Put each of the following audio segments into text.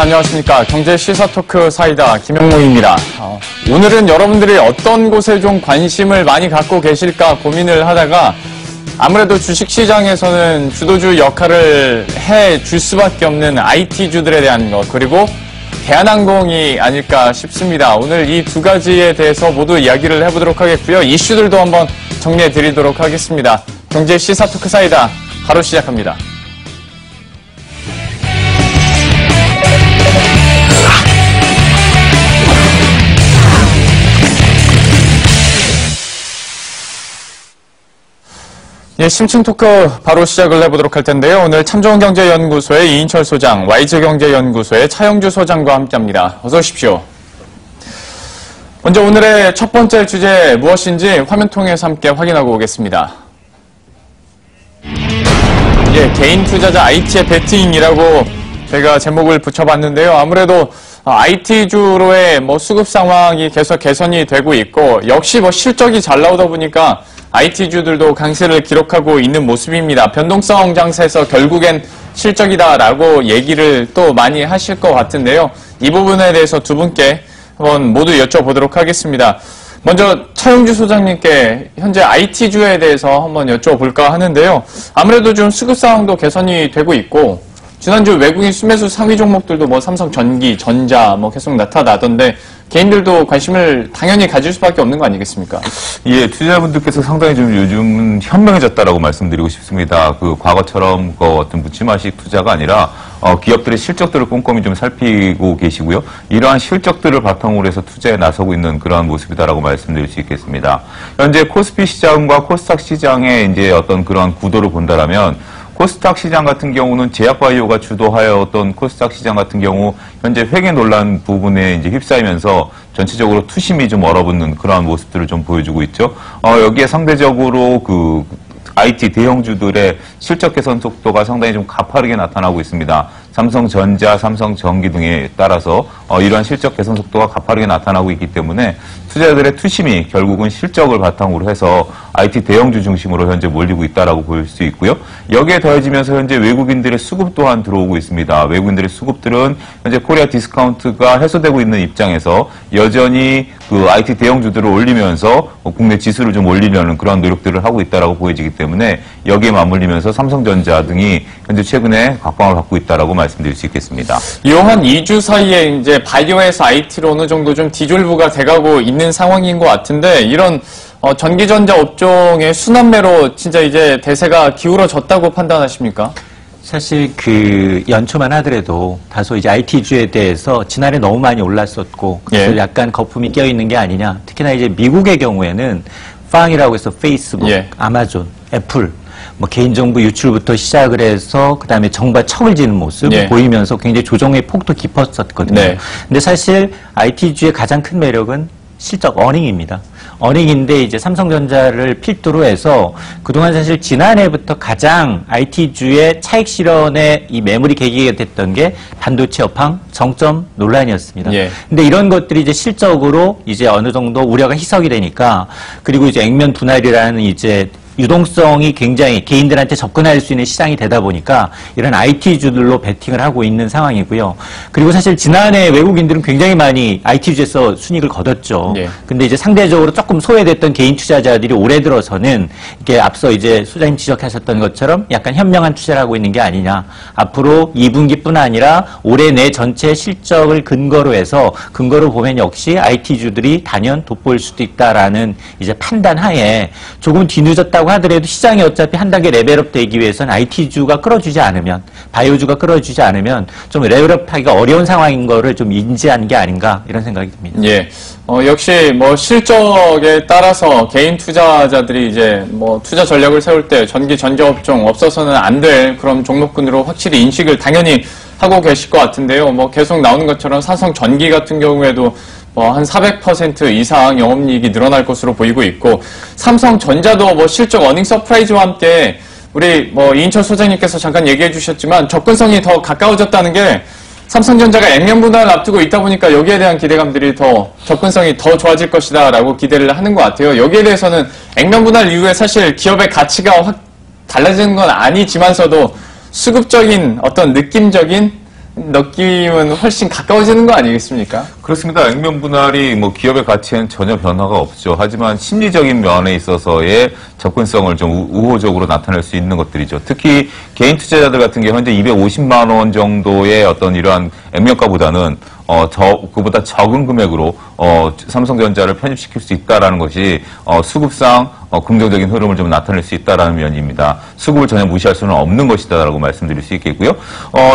안녕하십니까. 경제 시사 토크 사이다 김영모입니다. 오늘은 여러분들이 어떤 곳에 좀 관심을 많이 갖고 계실까 고민을 하다가 아무래도 주식시장에서는 주도주 역할을 해줄 수밖에 없는 IT주들에 대한 것, 그리고 대한항공이 아닐까 싶습니다. 오늘 이 두 가지에 대해서 모두 이야기를 해보도록 하겠고요. 이슈들도 한번 정리해 드리도록 하겠습니다. 경제 시사 토크 사이다 바로 시작합니다. 예, 심층 토크 바로 시작을 해보도록 할 텐데요. 오늘 참좋은경제연구소의 이인철 소장, YG경제연구소의 차영주 소장과 함께합니다. 어서 오십시오. 먼저 오늘의 첫 번째 주제 무엇인지 화면 통해서 함께 확인하고 오겠습니다. 예, 개인 투자자 IT의 배팅이라고 제가 제목을 붙여봤는데요. 아무래도 IT주로의 수급 상황이 계속 개선이 되고 있고, 역시 실적이 잘 나오다 보니까 IT주들도 강세를 기록하고 있는 모습입니다. 변동성 장세에서 결국엔 실적이다라고 얘기를 또 많이 하실 것 같은데요. 이 부분에 대해서 두 분께 한번 모두 여쭤보도록 하겠습니다. 먼저 차영주 소장님께 현재 IT주에 대해서 한번 여쭤볼까 하는데요. 아무래도 좀 수급 상황도 개선이 되고 있고, 지난주 외국인 수매수 상위 종목들도 삼성전기, 전자 계속 나타나던데, 개인들도 관심을 당연히 가질 수밖에 없는 거 아니겠습니까? 예, 투자자분들께서 상당히 좀 요즘은 현명해졌다라고 말씀드리고 싶습니다. 과거처럼 어떤 묻지마식 투자가 아니라 기업들의 실적들을 꼼꼼히 좀 살피고 계시고요. 이러한 실적들을 바탕으로 해서 투자에 나서고 있는 그러한 모습이다라고 말씀드릴 수 있겠습니다. 현재 코스피 시장과 코스닥 시장의 이제 어떤 그러한 구도를 본다라면, 코스닥 시장 같은 경우는 제약바이오가 주도하였던 코스닥 시장 같은 경우 현재 회계 논란 부분에 이제 휩싸이면서 전체적으로 투심이 좀 얼어붙는 그러한 모습들을 좀 보여주고 있죠. 여기에 상대적으로 IT 대형주들의 실적 개선 속도가 상당히 좀 가파르게 나타나고 있습니다. 삼성전자, 삼성전기 등에 따라서 이러한 실적 개선 속도가 가파르게 나타나고 있기 때문에 투자자들의 투심이 결국은 실적을 바탕으로 해서 IT 대형주 중심으로 현재 몰리고 있다라고 볼 수 있고요. 여기에 더해지면서 현재 외국인들의 수급 또한 들어오고 있습니다. 외국인들의 수급들은 현재 코리아 디스카운트가 해소되고 있는 입장에서 여전히 IT 대형주들을 올리면서 국내 지수를 좀 올리려는 그런 노력들을 하고 있다라고 보여지기 때문에 여기에 맞물리면서 삼성전자 등이 현재 최근에 각광을 받고 있다라고 말씀드릴 수 있겠습니다. 요 한 2주 사이에 이제 바이오에서 IT로 어느 정도 좀 디졸브가 돼가고 있는 상황인 것 같은데, 이런 전기전자 업종의 순환매로 진짜 이제 대세가 기울어졌다고 판단하십니까? 사실 연초만 하더라도 다소 이제 IT주에 대해서 지난해 너무 많이 올랐었고, 그래서 약간 거품이 껴있는 게 아니냐. 특히나 이제 미국의 경우에는 빵이라고 해서 페이스북, 아마존, 애플, 개인정보 유출부터 시작을 해서 그다음에 정부가 척을 지는 모습을 보이면서 굉장히 조정의 폭도 깊었었거든요. 근데 사실 IT주의 가장 큰 매력은 실적 어닝입니다. 어닝인데 이제 삼성전자를 필두로 해서 그동안 사실 지난해부터 가장 IT주의 차익 실현의 이 매물이 계기가 됐던 게 반도체 업황 정점 논란이었습니다. 근데 이런 것들이 이제 실적으로 이제 어느 정도 우려가 희석이 되니까, 그리고 이제 액면 분할이라는 이제 유동성이 굉장히 개인들한테 접근할 수 있는 시장이 되다 보니까 이런 IT주들로 베팅을 하고 있는 상황이고요. 그리고 사실 지난해 외국인들은 굉장히 많이 IT주에서 순이익을 거뒀죠. 근데 이제 상대적으로 조금 소외됐던 개인 투자자들이 올해 들어서는 이렇게 앞서 이제 소장님 지적하셨던 것처럼 약간 현명한 투자를 하고 있는 게 아니냐. 앞으로 2분기뿐 아니라 올해 내 전체 실적을 근거로 해서 근거로 보면 역시 IT주들이 단연 돋보일 수도 있다라는 이제 판단 하에 조금 뒤늦었다고 하더라도 시장이 어차피 한 단계 레벨업 되기 위해서는 IT주가 끌어주지 않으면, 바이오주가 끌어주지 않으면 좀 레벨업하기가 어려운 상황인 거를 좀 인지한 게 아닌가 이런 생각이 듭니다. 역시 실적에 따라서 개인 투자자들이 이제 투자 전략을 세울 때 전기 전자업종 없어서는 안 될 그런 종목군으로 확실히 인식을 당연히 하고 계실 것 같은데요. 계속 나오는 것처럼 삼성전기 같은 경우에도 한 400% 이상 영업이익이 늘어날 것으로 보이고 있고, 삼성전자도 실적 어닝 서프라이즈와 함께 우리 이인철 소장님께서 잠깐 얘기해 주셨지만 접근성이 더 가까워졌다는 게, 삼성전자가 액면 분할을 앞두고 있다 보니까 여기에 대한 기대감들이 접근성이 더 좋아질 것이다라고 기대를 하는 것 같아요. 여기에 대해서는 액면 분할 이후에 사실 기업의 가치가 확 달라지는 건 아니지만서도 수급적인 어떤 느낌적인 느낌은 훨씬 가까워지는 거 아니겠습니까? 그렇습니다. 액면 분할이 뭐 기업의 가치에는 전혀 변화가 없죠. 하지만 심리적인 면에 있어서의 접근성을 좀 우호적으로 나타낼 수 있는 것들이죠. 특히 개인 투자자들 같은 경우 현재 250만 원 정도의 어떤 이러한 액면가보다는 그보다 적은 금액으로 삼성전자를 편입시킬 수 있다라는 것이 수급상 긍정적인 흐름을 좀 나타낼 수 있다라는 면입니다. 수급을 전혀 무시할 수는 없는 것이다라고 말씀드릴 수 있겠고요.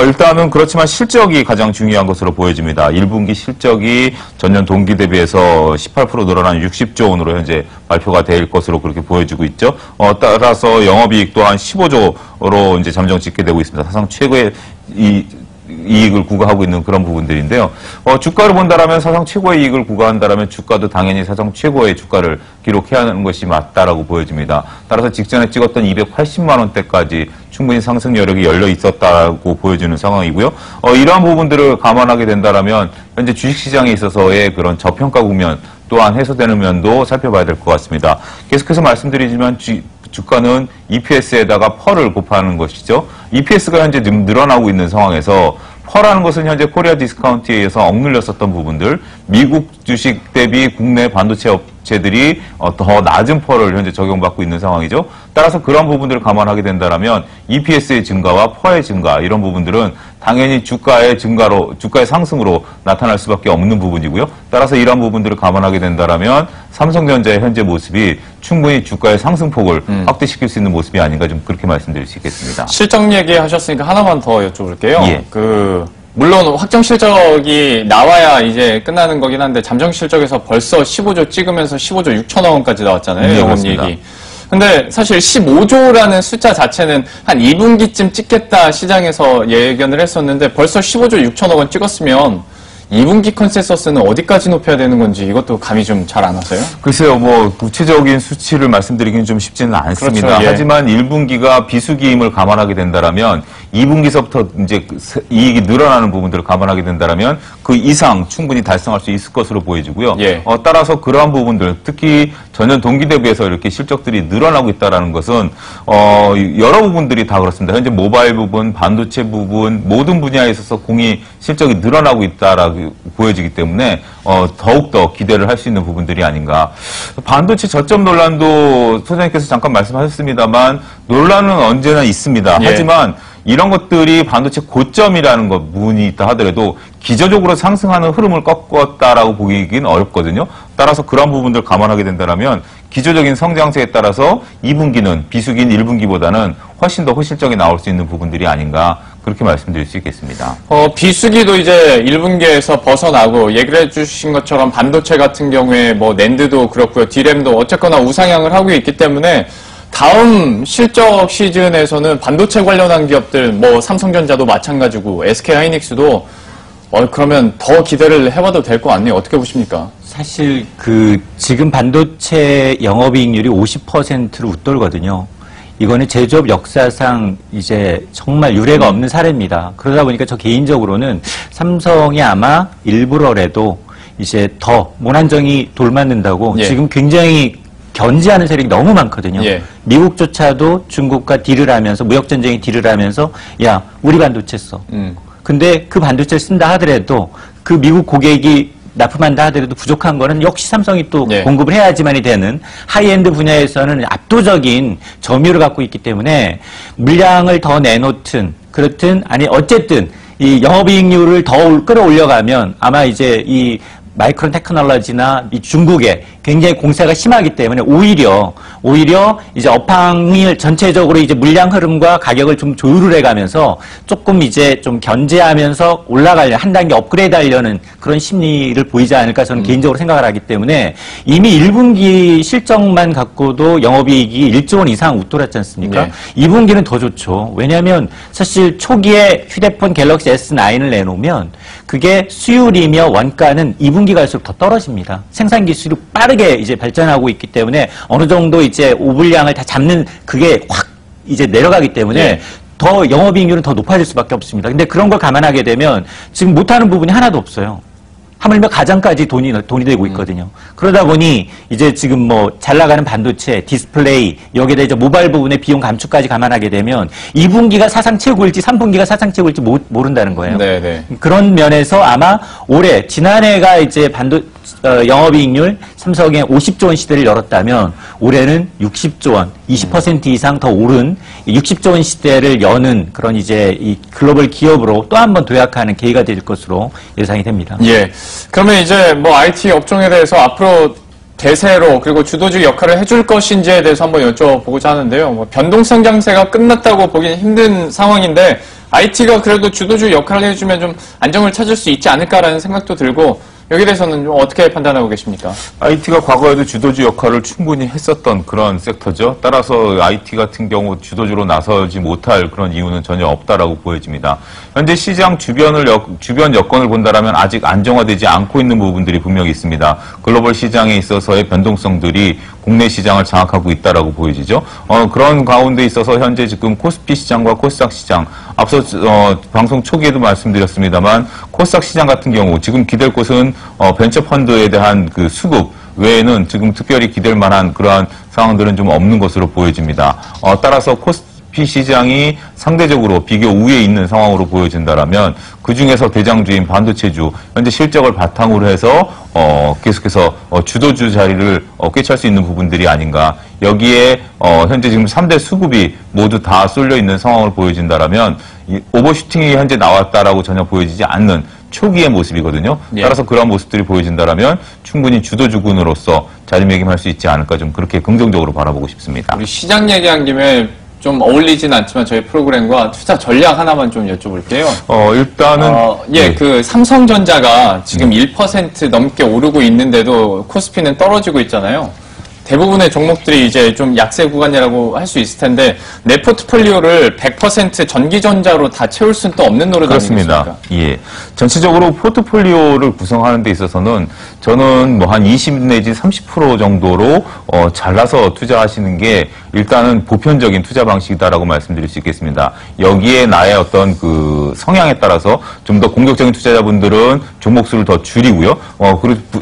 일단은 그렇지만 실적이 가장 중요한 것으로 보여집니다. 1분기 실적이 전년 동기 대비해서 18% 늘어난 60조 원으로 현재 발표가 될 것으로 그렇게 보여지고 있죠. 따라서 영업이익 또한 15조로 이제 잠정 짓게 되고 있습니다. 사상 최고의 이익을 구가하고 있는 그런 부분들인데요. 주가를 본다라면 사상 최고의 이익을 구가한다라면 주가도 당연히 사상 최고의 주가를 기록해야 하는 것이 맞다라고 보여집니다. 따라서 직전에 찍었던 280만 원대까지 충분히 상승 여력이 열려 있었다고 보여지는 상황이고요. 이러한 부분들을 감안하게 된다라면 현재 주식시장에 있어서의 그런 저평가 국면 또한 해소되는 면도 살펴봐야 될 것 같습니다. 계속해서 말씀드리지만 주가는 EPS에다가 펄을 곱하는 것이죠. EPS가 현재 늘어나고 있는 상황에서 펄하는 것은 현재 코리아 디스카운트에 의해서 억눌렸었던 부분들, 미국 주식 대비 국내 반도체 업체들이 더 낮은 펄을 현재 적용받고 있는 상황이죠. 따라서 그런 부분들을 감안하게 된다면 EPS의 증가와 펄의 증가 이런 부분들은 당연히 주가의 상승으로 나타날 수밖에 없는 부분이고요. 따라서 이러한 부분들을 감안하게 된다면 삼성전자의 현재 모습이 충분히 주가의 상승폭을 확대시킬 수 있는 모습이 아닌가 좀 그렇게 말씀드릴 수 있겠습니다. 실적 얘기하셨으니까 하나만 더 여쭤볼게요. 예. 물론 확정 실적이 나와야 이제 끝나는 거긴 한데 잠정 실적에서 벌써 15조 찍으면서 15조 6천억 원까지 나왔잖아요. 영업이익이. 근데 사실 15조라는 숫자 자체는 한 2분기쯤 찍겠다 시장에서 예견을 했었는데 벌써 15조 6천억 원 찍었으면 2분기 컨센서스는 어디까지 높여야 되는 건지 이것도 감이 좀 잘 안 와서요? 글쎄요, 구체적인 수치를 말씀드리기는 좀 쉽지는 않습니다. 그렇죠, 예. 하지만 1분기가 비수기임을 감안하게 된다면 2분기서부터 이제 이익이 늘어나는 부분들을 감안하게 된다면 그 이상 충분히 달성할 수 있을 것으로 보여지고요. 예. 따라서 그러한 부분들, 특히 전년 동기 대비해서 이렇게 실적들이 늘어나고 있다는 것은 여러 부분들이 다 그렇습니다. 현재 모바일 부분, 반도체 부분 모든 분야에 있어서 공이 실적이 늘어나고 있다라고 보여지기 때문에 더욱더 기대를 할 수 있는 부분들이 아닌가. 반도체 저점 논란도 소장님께서 잠깐 말씀하셨습니다만 논란은 언제나 있습니다. 예. 하지만 이런 것들이 반도체 고점이라는 부분이 있다 하더라도 기저적으로 상승하는 흐름을 꺾었다라고 보기는 어렵거든요. 따라서 그런 부분들 감안하게 된다면 기조적인 성장세에 따라서 2분기는 비수기인 1분기보다는 훨씬 더 호실적이 나올 수 있는 부분들이 아닌가 그렇게 말씀드릴 수 있겠습니다. 비수기도 이제 1분기에서 벗어나고 얘기를 해주신 것처럼 반도체 같은 경우에 낸드도 그렇고요. D램도 어쨌거나 우상향을 하고 있기 때문에 다음 실적 시즌에서는 반도체 관련한 기업들, 삼성전자도 마찬가지고 SK하이닉스도 그러면 더 기대를 해봐도 될 것 같네요. 어떻게 보십니까? 사실 지금 반도체 영업이익률이 50%로 웃돌거든요. 이거는 제조업 역사상 이제 정말 유례가 없는 사례입니다. 그러다 보니까 저 개인적으로는 삼성이 아마 일부러라도 이제 더 모난정이 돌맞는다고 예. 지금 굉장히 견제하는 세력이 너무 많거든요. 예. 미국조차도 중국과 딜을 하면서 무역전쟁이 딜을 하면서 야 우리 반도체 써. 근데 그 반도체를 쓴다 하더라도 그 미국 고객이 납품한다 하더라도 부족한 거는 역시 삼성이 또 예. 공급을 해야지만이 되는 하이엔드 분야에서는 압도적인 점유를 갖고 있기 때문에 물량을 더 내놓든 그렇든 아니 어쨌든 이 영업이익률을 더 끌어올려가면 아마 이제 이 마이크론 테크놀로지나 이 중국에 굉장히 공세가 심하기 때문에 오히려 이제 업황을 전체적으로 이제 물량 흐름과 가격을 좀 조율을 해가면서 조금 이제 좀 견제하면서 한 단계 업그레이드 하려는 그런 심리를 보이지 않을까 저는 개인적으로 생각을 하기 때문에 이미 1분기 실적만 갖고도 영업이익이 1조 원 이상 웃돌았지 않습니까? 네. 2분기는 더 좋죠. 왜냐하면 사실 초기에 휴대폰 갤럭시 S9을 내놓으면 그게 수율이며 원가는 2분기 갈수록 더 떨어집니다. 생산 기술이 빠르게 이제 발전하고 있기 때문에 어느 정도 이제 오분량을 다 잡는 그게 확 이제 내려가기 때문에 예. 더 영업이익률은 더 높아질 수밖에 없습니다. 근데 그런 걸 감안하게 되면 지금 못하는 부분이 하나도 없어요. 하물며 가장까지 돈이 되고 있거든요. 그러다 보니 이제 지금 뭐 잘 나가는 반도체, 디스플레이, 여기에 대해 모바일 부분의 비용 감축까지 감안하게 되면 2분기가 사상 최고일지 3분기가 사상 최고일지 모른다는 거예요. 네네. 그런 면에서 아마 올해, 지난해가 이제 영업이익률 삼성의 50조 원 시대를 열었다면 올해는 60조 원, 20% 이상 더 오른 60조 원 시대를 여는 그런 이제 이 글로벌 기업으로 또 한 번 도약하는 계기가 될 것으로 예상이 됩니다. 예. 그러면 이제 뭐 IT 업종에 대해서 앞으로 대세로 그리고 주도주 역할을 해줄 것인지에 대해서 한번 여쭤보고자 하는데요. 뭐 변동성 장세가 끝났다고 보기는 힘든 상황인데 IT가 그래도 주도주 역할을 해주면 좀 안정을 찾을 수 있지 않을까라는 생각도 들고 여기에 대해서는 좀 어떻게 판단하고 계십니까? IT가 과거에도 주도주 역할을 충분히 했었던 그런 섹터죠. 따라서 IT 같은 경우 주도주로 나서지 못할 그런 이유는 전혀 없다라고 보여집니다. 현재 시장 주변 여건을 본다면 아직 안정화되지 않고 있는 부분들이 분명히 있습니다. 글로벌 시장에 있어서의 변동성들이 국내 시장을 장악하고 있다라고 보여지죠. 그런 가운데 있어서 현재 지금 코스피 시장과 코스닥 시장, 앞서 방송 초기에도 말씀드렸습니다만 코스닥 시장 같은 경우 지금 기댈 곳은 벤처 펀드에 대한 그 수급 외에는 지금 특별히 기댈 만한 그러한 상황들은 좀 없는 것으로 보여집니다. 따라서 코스피 시장이 상대적으로 비교 우위에 있는 상황으로 보여진다라면 그 중에서 대장주인 반도체주 현재 실적을 바탕으로 해서 계속해서 주도주 자리를 꿰찰 수 있는 부분들이 아닌가. 여기에 현재 지금 3대 수급이 모두 다 쏠려 있는 상황을 보여진다라면 오버슈팅이 현재 나왔다라고 전혀 보여지지 않는 초기의 모습이거든요. 예. 따라서 그러한 모습들이 보여진다라면 충분히 주도주군으로서 자리매김할 수 있지 않을까 좀 그렇게 긍정적으로 바라보고 싶습니다. 우리 시장 얘기한 김에 좀 어울리진 않지만 저희 프로그램과 투자 전략 하나만 좀 여쭤볼게요. 일단은 예, 그 삼성전자가 지금 1% 넘게 오르고 있는데도 코스피는 떨어지고 있잖아요. 대부분의 종목들이 이제 좀 약세 구간이라고 할 수 있을 텐데 내 포트폴리오를 100% 전기전자로 다 채울 수는 또 없는 노릇 아니겠습니까? 그렇습니다. 예. 전체적으로 포트폴리오를 구성하는 데 있어서는 저는 뭐 한 20 내지 30% 정도로 잘라서 투자하시는 게 일단은 보편적인 투자 방식이다라고 말씀드릴 수 있겠습니다. 여기에 나의 어떤 그 성향에 따라서 좀 더 공격적인 투자자분들은 종목수를 더 줄이고요.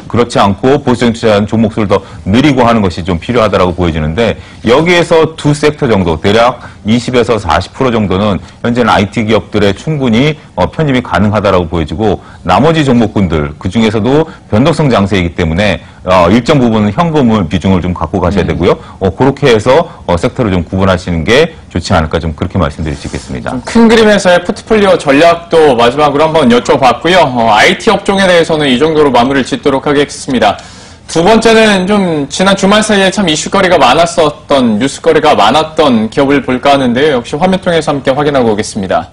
그렇지 않고 보수적인 투자자는 종목수를 더 늘리고 하는 것이 좀 필요하다라고 보여지는데 여기에서 두 섹터 정도 대략 20에서 40% 정도는 현재는 IT 기업들에 충분히 편입이 가능하다라고 보여지고 나머지 종목군들 그 중에서도 변동성 장세이기 때문에 일정 부분은 현금을 비중을 좀 갖고 가셔야 되고요. 그렇게 해서 섹터를 좀 구분하시는 게 좋지 않을까 좀 그렇게 말씀드릴 수 있겠습니다. 큰 그림에서의 포트폴리오 전략도 마지막으로 한번 여쭤봤고요. IT 업종에 대해서는 이 정도로 마무리를 짓도록 하겠습니다. 두 번째는 좀 지난 주말 사이에 참 이슈거리가 많았었던 뉴스거리가 많았던 기업을 볼까 하는데요. 역시 화면 통해서 함께 확인하고 오겠습니다.